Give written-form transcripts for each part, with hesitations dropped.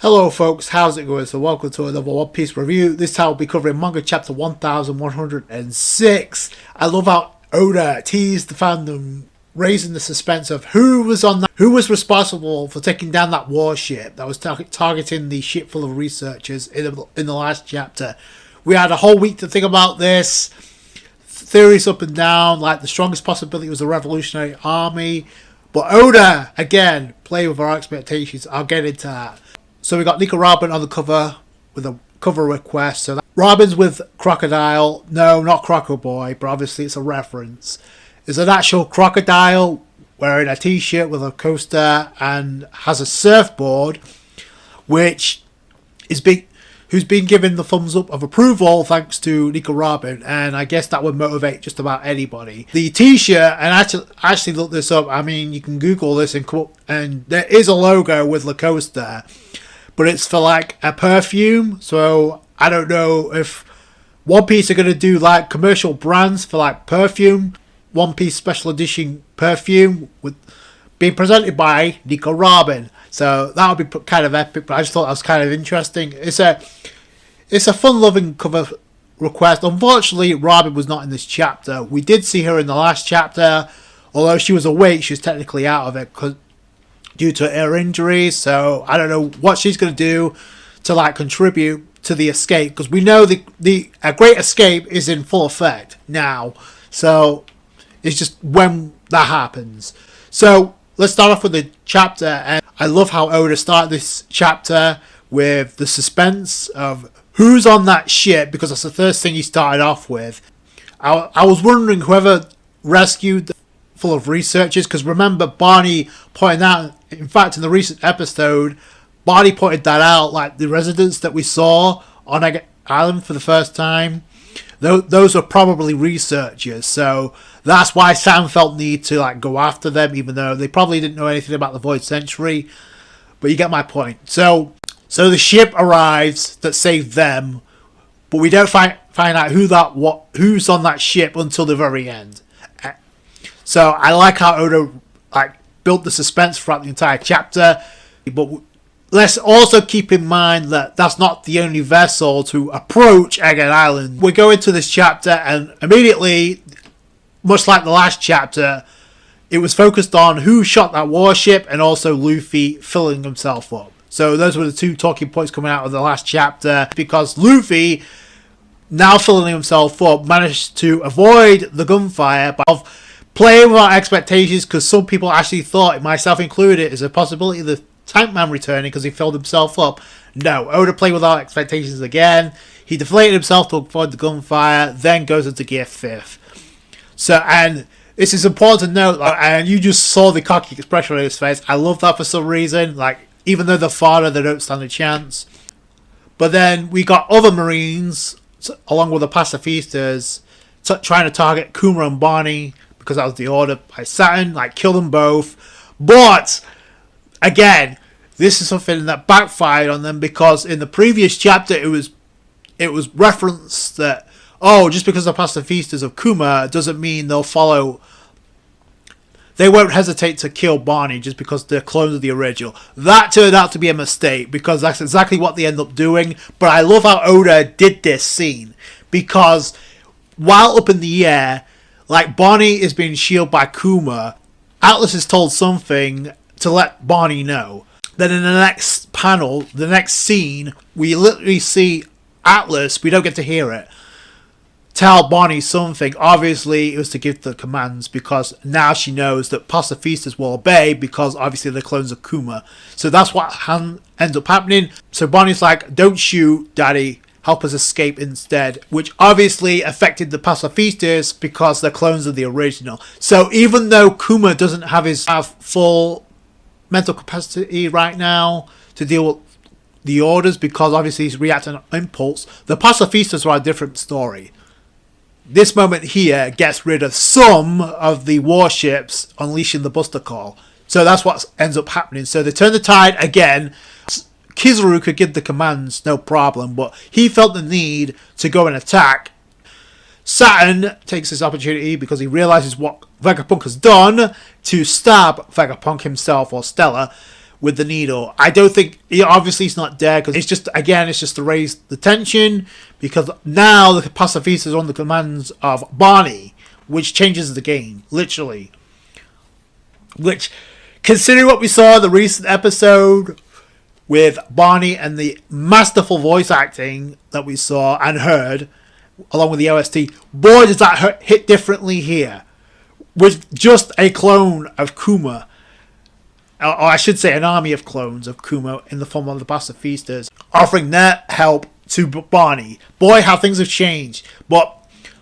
Hello folks, how's it going? So welcome to another One Piece review. This time we'll be covering Manga chapter 1106. I love how Oda teased the fandom, raising the suspense of who was responsible for taking down that warship that was targeting the ship full of researchers in the last chapter. We had a whole week to think about this. Theories up and down, like the strongest possibility was the Revolutionary Army. But Oda, again, playing with our expectations. I'll get into that. So we got Nico Robin on the cover with a cover request. So Robin's with Crocodile. No, not Croco Boy, but obviously it's a reference. It's an actual crocodile wearing a t-shirt with a coaster and has a surfboard, who's been given the thumbs up of approval thanks to Nico Robin, and I guess that would motivate just about anybody. The t-shirt, and I actually looked this up. I mean, you can Google this and there is a logo with the coaster. But it's for like a perfume, so I don't know if One Piece are going to do like commercial brands for like perfume. One Piece special edition perfume with being presented by Nico Robin. So that would be kind of epic, but I just thought that was kind of interesting. It's a fun-loving cover request. Unfortunately, Robin was not in this chapter. We did see her in the last chapter, although she was awake, she was technically out of it due to her injuries. So I don't know what she's going to do to like contribute to the escape, because we know a great escape is in full effect now. So it's just when that happens. So let's start off with the chapter, and I love how Oda started this chapter with the suspense of who's on that ship, because that's the first thing he started off with. I was wondering whoever rescued the full of researchers, because remember Barney pointed out, in fact in the recent episode, Barney pointed that out, like the residents that we saw on Egg Island for the first time, those are probably researchers. So that's why Sam felt need to like go after them, even though they probably didn't know anything about the Void Century. But you get my point. So the ship arrives that saved them, but we don't find out who's on that ship until the very end. So I like how Oda built the suspense throughout the entire chapter, but let's also keep in mind that that's not the only vessel to approach Egghead Island. We go into this chapter and immediately, much like the last chapter, it was focused on who shot that warship and also Luffy filling himself up. So those were the two talking points coming out of the last chapter, because Luffy, now filling himself up, managed to avoid the gunfire by playing with our expectations, because some people actually thought, myself included, is a possibility of the Tank Man returning because he filled himself up. No, Oda played with our expectations again. He deflated himself to avoid the gunfire, then goes into gear 5th. So, and this is important to note, and you just saw the cocky expression on his face. I love that for some reason. Even though they're father, they don't stand a chance. But then we got other Marines, along with the pacifistas, trying to target Kuma and Barney, because that was the order by Saturn, kill them both. But again, this is something that backfired on them, because in the previous chapter it was referenced that, just because the pacifistas of Kuma doesn't mean they won't hesitate to kill Barney just because they're clones of the original. That turned out to be a mistake, because that's exactly what they end up doing. But I love how Oda did this scene, because while up in the air, Barney is being shielded by Kuma, Atlas is told something to let Barney know. Then in the next panel, the next scene, we literally see Atlas, we don't get to hear it, tell Barney something. Obviously it was to give the commands, because now she knows that pacifistas will obey, because obviously they're clones of Kuma. So that's what ends up happening. So Barney's like, don't shoot, Daddy, help us escape instead, which obviously affected the pacifistas because they're clones of the original. So even though Kuma doesn't have full mental capacity right now to deal with the orders, because obviously he's reacting on impulse, the pacifistas are a different story. This moment here gets rid of some of the warships unleashing the Buster Call. So that's what ends up happening. So they turn the tide again. Kizaru could give the commands, no problem, but he felt the need to go and attack. Saturn takes this opportunity because he realizes what Vegapunk has done to stab Vegapunk himself, or Stella, with the needle. I don't think, obviously it's not there, because it's just, again, it's just to raise the tension, because now the pacifist is on the commands of Barney, which changes the game, literally. Which, considering what we saw in the recent episode with Barney and the masterful voice acting that we saw and heard, along with the OST, boy does that hit differently here. With just a clone of Kuma, or I should say an army of clones of Kuma in the form of the pacifistas, offering their help to Barney. Boy, how things have changed. But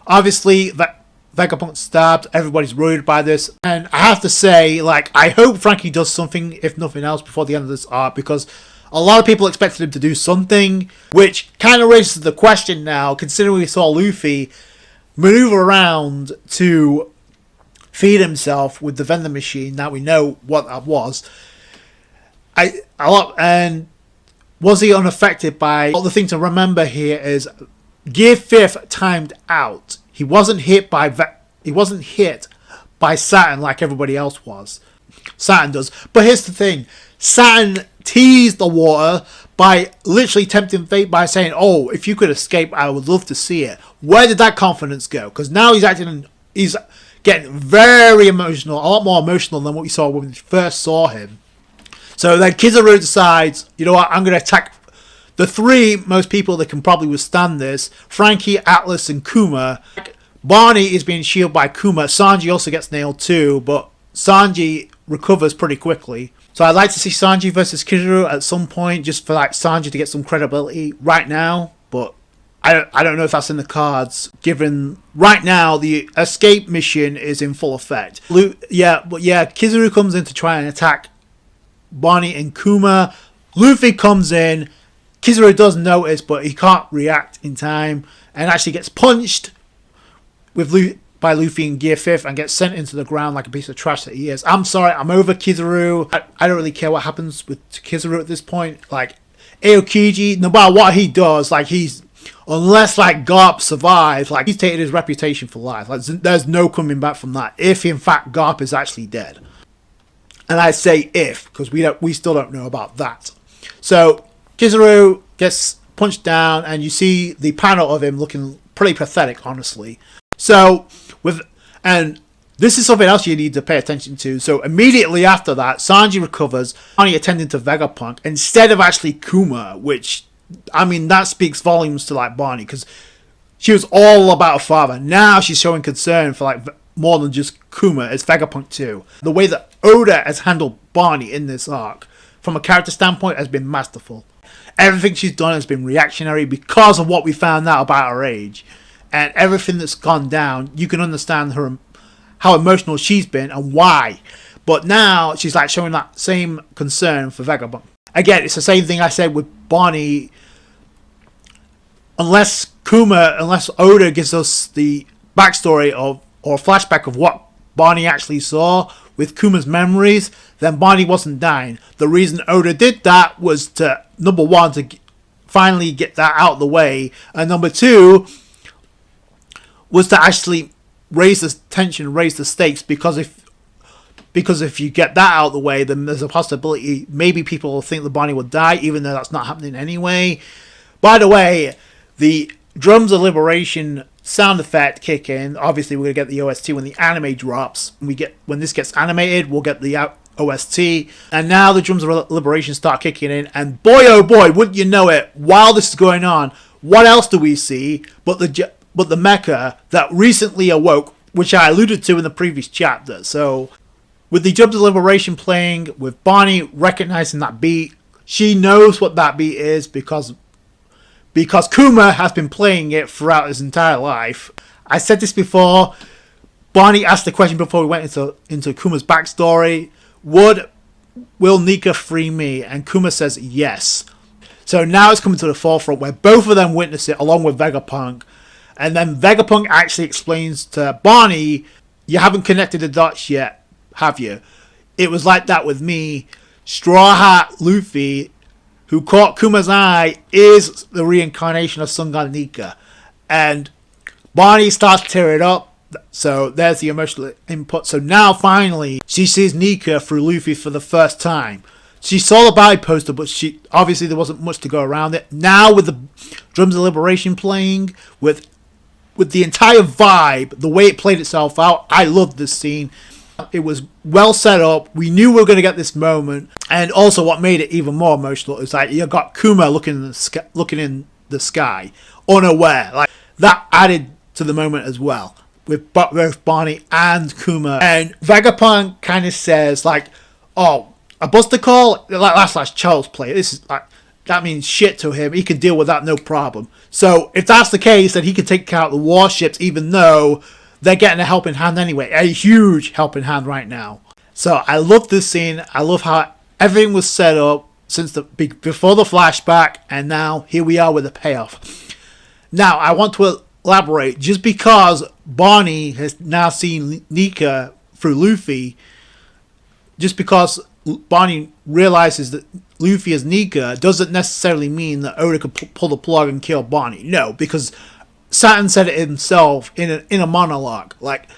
obviously, Vegapunk stabbed, everybody's worried by this, and I have to say, like, I hope Frankie does something, if nothing else, before the end of this arc, because a lot of people expected him to do something, which kind of raises the question now, considering we saw Luffy maneuver around to feed himself with the vending machine. Now we know what that was. And was he unaffected by... Well, the thing to remember here is Gear 5th timed out. He wasn't hit by Saturn like everybody else was. Saturn does. But here's the thing. Saturn teased the water by literally tempting fate by saying, "Oh, if you could escape, I would love to see it." Where did that confidence go? Because now he's getting very emotional, a lot more emotional than what we saw when we first saw him. So then Kizaru decides, you know what, I'm going to attack the three most people that can probably withstand this: Frankie, Atlas, and Kuma. Barney is being shielded by Kuma. Sanji also gets nailed too, but Sanji recovers pretty quickly. So I'd like to see Sanji versus Kizaru at some point, just for like Sanji to get some credibility right now, but I don't know if that's in the cards, given right now the escape mission is in full effect. Kizaru comes in to try and attack Barney and Kuma. Luffy comes in. Kizaru does notice, but he can't react in time, and actually gets punched by Luffy in Gear 5th and gets sent into the ground like a piece of trash that he is. I'm sorry, I'm over Kizaru. I don't really care what happens with Kizaru at this point. Like, Aokiji, no matter what he does, like, unless like Garp survives, like, he's taken his reputation for life. Like, there's no coming back from that, if in fact Garp is actually dead. And I say if, because we still don't know about that. So Kizaru gets punched down, and you see the panel of him looking pretty pathetic, honestly. So and this is something else you need to pay attention to. So immediately after that, Sanji recovers, Barney attending to Vegapunk instead of actually Kuma, which, I mean, that speaks volumes to like Barney, because she was all about her father. Now she's showing concern for like more than just Kuma. It's Vegapunk too. The way that Oda has handled Barney in this arc, from a character standpoint, has been masterful. Everything she's done has been reactionary because of what we found out about her age. And everything that's gone down, you can understand how emotional she's been and why. But now she's like showing that same concern for Vegapunk. Again, it's the same thing I said with Barney. Unless Oda gives us the backstory or flashback of what Barney actually saw with Kuma's memories, then Barney wasn't dying. The reason Oda did that was to, number one, to finally get that out of the way, and number two, was to actually raise the tension, raise the stakes, because if you get that out of the way, then there's a possibility maybe people will think that Barney will die, even though that's not happening anyway. By the way, the Drums of Liberation sound effect kick in. Obviously, we're going to get the OST when the anime drops. When this gets animated, we'll get the OST. And now the Drums of Liberation start kicking in. And boy, oh boy, wouldn't you know it, while this is going on, what else do we see but the mecha that recently awoke, which I alluded to in the previous chapter. So, with the Drums of Liberation playing, with Barney recognizing that beat, she knows what that beat is because Kuma has been playing it throughout his entire life. I said this before. Barney asked the question before we went into Kuma's backstory: will Nika free me? And Kuma says yes. So now it's coming to the forefront where both of them witness it along with Vegapunk. And then Vegapunk actually explains to Barney, you haven't connected the dots yet, have you? It was like that with me. Straw Hat Luffy, who caught Kuma's eye, is the reincarnation of Sun God Nika. And Barney starts to tear it up. So there's the emotional input. So now finally, she sees Nika through Luffy for the first time. She saw the body poster, but she obviously there wasn't much to go around it. Now with the Drums of Liberation playing, with the entire vibe, the way it played itself out, I loved this scene. It was well set up. We knew we were going to get this moment, and also what made it even more emotional is like you got Kuma looking in the sky, unaware. Like that added to the moment as well, with both Barney and Kuma. And Vegapunk kind of says like, "Oh, a buster call? Like that's child's play. This is like." That means shit to him. He can deal with that no problem. So if that's the case, then he can take out the warships, even though they're getting a helping hand anyway. A huge helping hand right now. So I love this scene. I love how everything was set up since before the flashback, and now here we are with the payoff. Now I want to elaborate. Just because Barney has now seen Nika through Luffy, just because Barney realizes that Luffy is Nika doesn't necessarily mean that Oda could pull the plug and kill Barney. No, because Saturn said it himself in a monologue. Like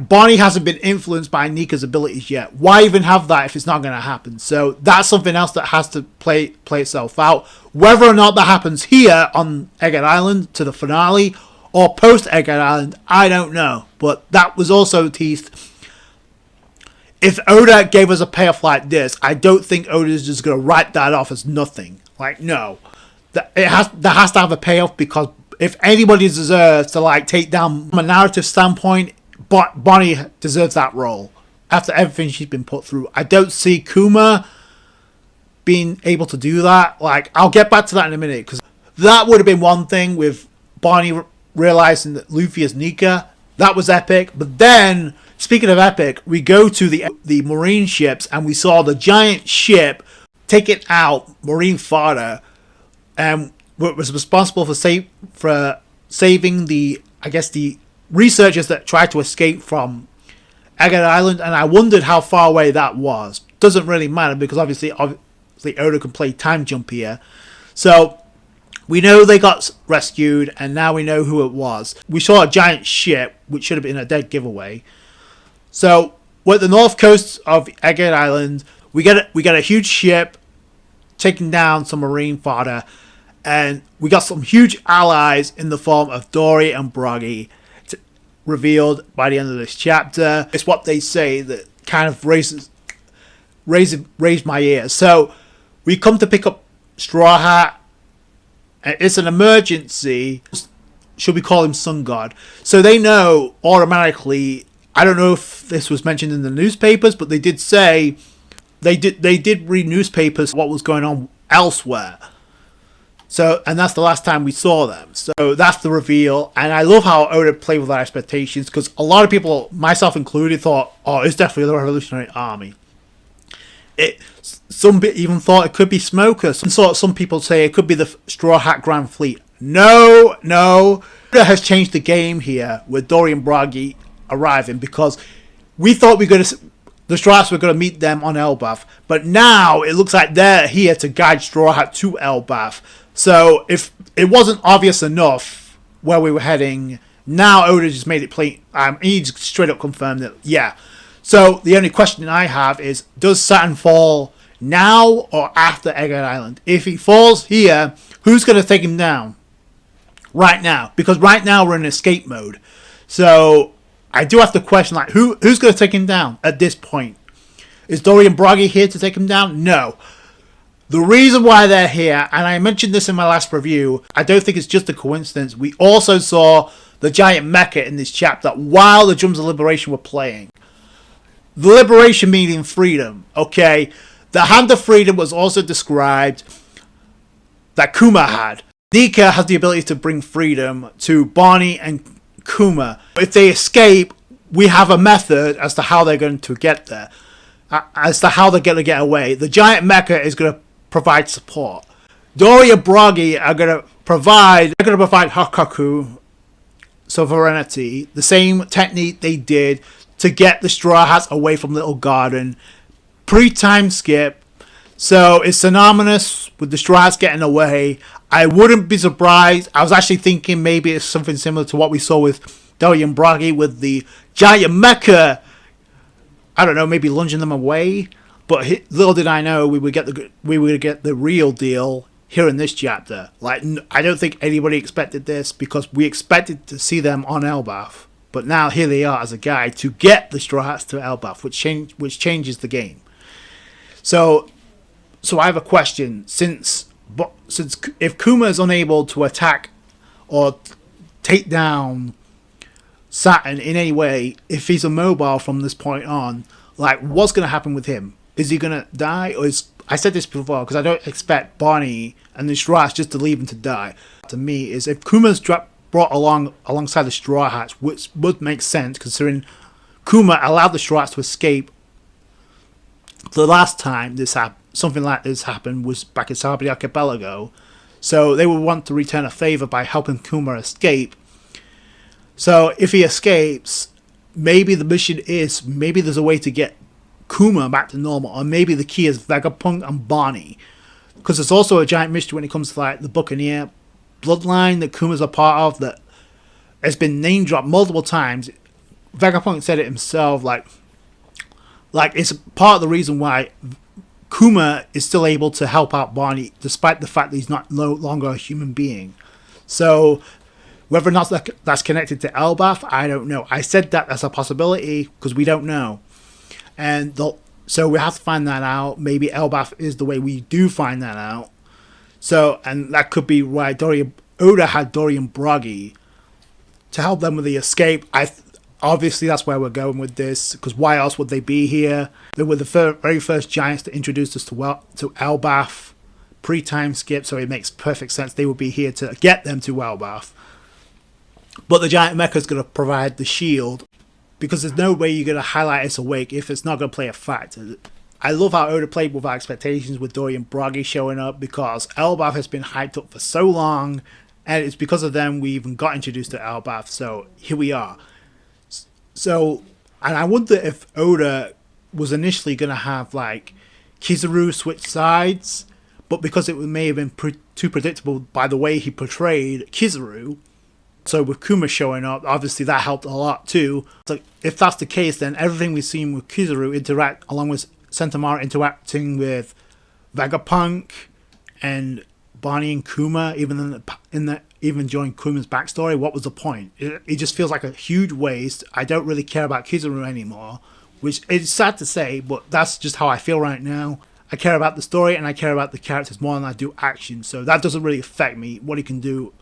Barney hasn't been influenced by Nika's abilities yet. Why even have that if it's not going to happen? So that's something else that has to play itself out. Whether or not that happens here on Egghead Island to the finale or post Egghead Island, I don't know. But that was also teased. If Oda gave us a payoff like this, I don't think Oda is just going to write that off as nothing. Like, no. That has to have a payoff, because if anybody deserves to like take down from a narrative standpoint, Bonnie deserves that role. After everything she's been put through. I don't see Kuma being able to do that. Like, I'll get back to that in a minute, because that would have been one thing with Bonnie realizing that Luffy is Nika. That was epic. But then, speaking of epic, we go to the Marine ships, and we saw the giant ship taking out Marine fodder, and was responsible for saving the researchers that tried to escape from Egghead Island. And I wondered how far away that was. Doesn't really matter, because obviously Oda can play time jump here. So we know they got rescued, and now we know who it was. We saw a giant ship, which should have been a dead giveaway. So we're at the north coast of Egghead Island. We get a huge ship taking down some marine fodder, and we got some huge allies in the form of Dory and Broggy, revealed by the end of this chapter. It's what they say that kind of raised my ears. So we come to pick up Straw Hat. It's an emergency. Should we call him Sun God? So they know automatically. I don't know if this was mentioned in the newspapers, but they did say they did read newspapers what was going on elsewhere. So, and that's the last time we saw them. So that's the reveal, and I love how Oda played with our expectations, because a lot of people, myself included, thought, "Oh, it's definitely the Revolutionary Army." Some even thought it could be Smoker. Some people say it could be the Straw Hat Grand Fleet. No. Oda has changed the game here with Dory and Broggy arriving, because we thought the Straw Hats were going to meet them on Elbaf, but now it looks like they're here to guide Straw Hat to Elbaf. So if it wasn't obvious enough where we were heading, now Oda just made it plain. He just straight up confirmed that, yeah. So the only question I have is, does Saturn fall now or after Egghead Island? If he falls here, who's going to take him down right now? Because right now we're in escape mode. So I do have to question, like, who's going to take him down at this point? Is Dory and Broggy here to take him down? No. The reason why they're here, and I mentioned this in my last review, I don't think it's just a coincidence. We also saw the giant mecha in this chapter while the Drums of Liberation were playing. The liberation meaning freedom, okay? The Hand of Freedom was also described that Kuma had. Nika has the ability to bring freedom to Barney and Kuma. If they escape, we have a method as to how they're going to get there. As to how they're going to get away. The giant mecha is going to provide support. Dory and Broggy are going to provide Hakaku sovereignty, the same technique they did to get the Straw Hats away from Little Garden pre-time skip. So it's synonymous with the Straw Hats getting away. I wouldn't be surprised. I was actually thinking maybe it's something similar to what we saw with Dory and Broggy with the giant mecha. I don't know, maybe lunging them away. But little did I know we would get the real deal here in this chapter. Like, I don't think anybody expected this, because we expected to see them on Elbaf, but now here they are as a guide to get the Straw Hats to Elbaf, which changes the game. So I have a question. Since if Kuma is unable to attack or take down Saturn in any way, if he's immobile from this point on, like, what's going to happen with him? Is he going to die? Or I said this before, because I don't expect Barney and the Straw Hats just to leave him to die. To me, is if Kuma's brought alongside the Straw Hats, which would make sense considering Kuma allowed the Straw Hats to escape. The last time something like this happened was back in Sabaody Archipelago, so they would want to return a favor by helping Kuma escape. So if he escapes, maybe the mission is, maybe there's a way to get Kuma back to normal, or maybe the key is Vegapunk and Barney, because there's also a giant mystery when it comes to like the Buccaneer bloodline that Kuma's a part of that has been name dropped multiple times. Vegapunk said it himself, like it's part of the reason why Kuma is still able to help out Barney despite the fact that he's no longer a human being. So whether or not that's connected to Elbaf, I don't know. I said that as a possibility because we don't know. And so we have to find that out. Maybe Elbaf is the way we do find that out. So, and that could be why Oda had Dorian Broggy to help them with the escape. Obviously that's where we're going with this, because why else would they be here? They were the very first giants to introduce us to Elbaf, pre-time skip, so it makes perfect sense they would be here to get them to Elbaf. But the giant mecha is going to provide the shield, because there's no way you're going to highlight it's awake if it's not going to play a factor. I love how Oda played with our expectations with Dorian Broggy showing up, because Elbaf has been hyped up for so long, and it's because of them we even got introduced to Elbaf, so here we are. So, and I wonder if Oda was initially going to have like Kizaru switch sides, but because it may have been too predictable by the way he portrayed Kizaru, so with Kuma showing up, obviously that helped a lot too. So if that's the case, then everything we've seen with Kizaru interact, along with Sentomaru interacting with Vegapunk and Barney and Kuma, even during Kuma's backstory, what was the point? It just feels like a huge waste. I don't really care about Kizaru anymore, which is sad to say, but that's just how I feel right now. I care about the story and I care about the characters more than I do action, so that doesn't really affect me, what he can do.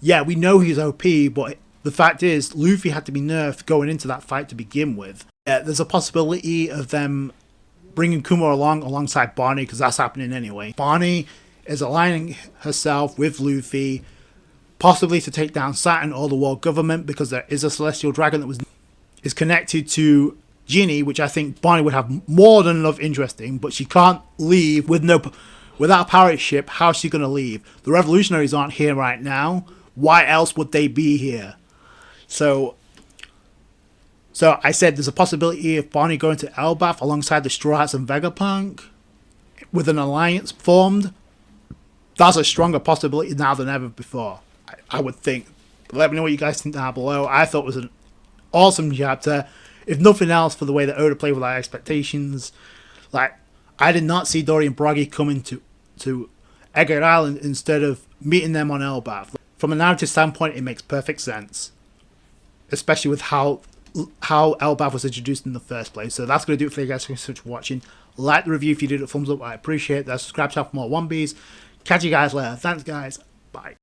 Yeah, we know he's OP, but the fact is, Luffy had to be nerfed going into that fight to begin with. Yeah, there's a possibility of them bringing Kuma alongside Barney, because that's happening anyway. Barney is aligning herself with Luffy, possibly to take down Saturn or the world government, because there is a celestial dragon that is connected to Ginny, which I think Barney would have more than enough interest in, but she can't leave without a pirate ship. How's she going to leave? The revolutionaries aren't here right now. Why else would they be here? So I said there's a possibility of Barney going to Elbaf alongside the Straw Hats and Vegapunk with an alliance formed. That's a stronger possibility now than ever before, I would think. But let me know what you guys think down below. I thought it was an awesome chapter, if nothing else for the way that Oda played with our expectations. Like, I did not see Dorian Broggy coming to Egghead Island instead of meeting them on Elbaf. From a narrative standpoint, it makes perfect sense, especially with how Elbaf was introduced in the first place. So that's going to do it for you guys. Thanks so much for watching. Like the review if you did a thumbs up. I appreciate that. Subscribe to for more One Piece. Catch you guys later. Thanks, guys. Bye.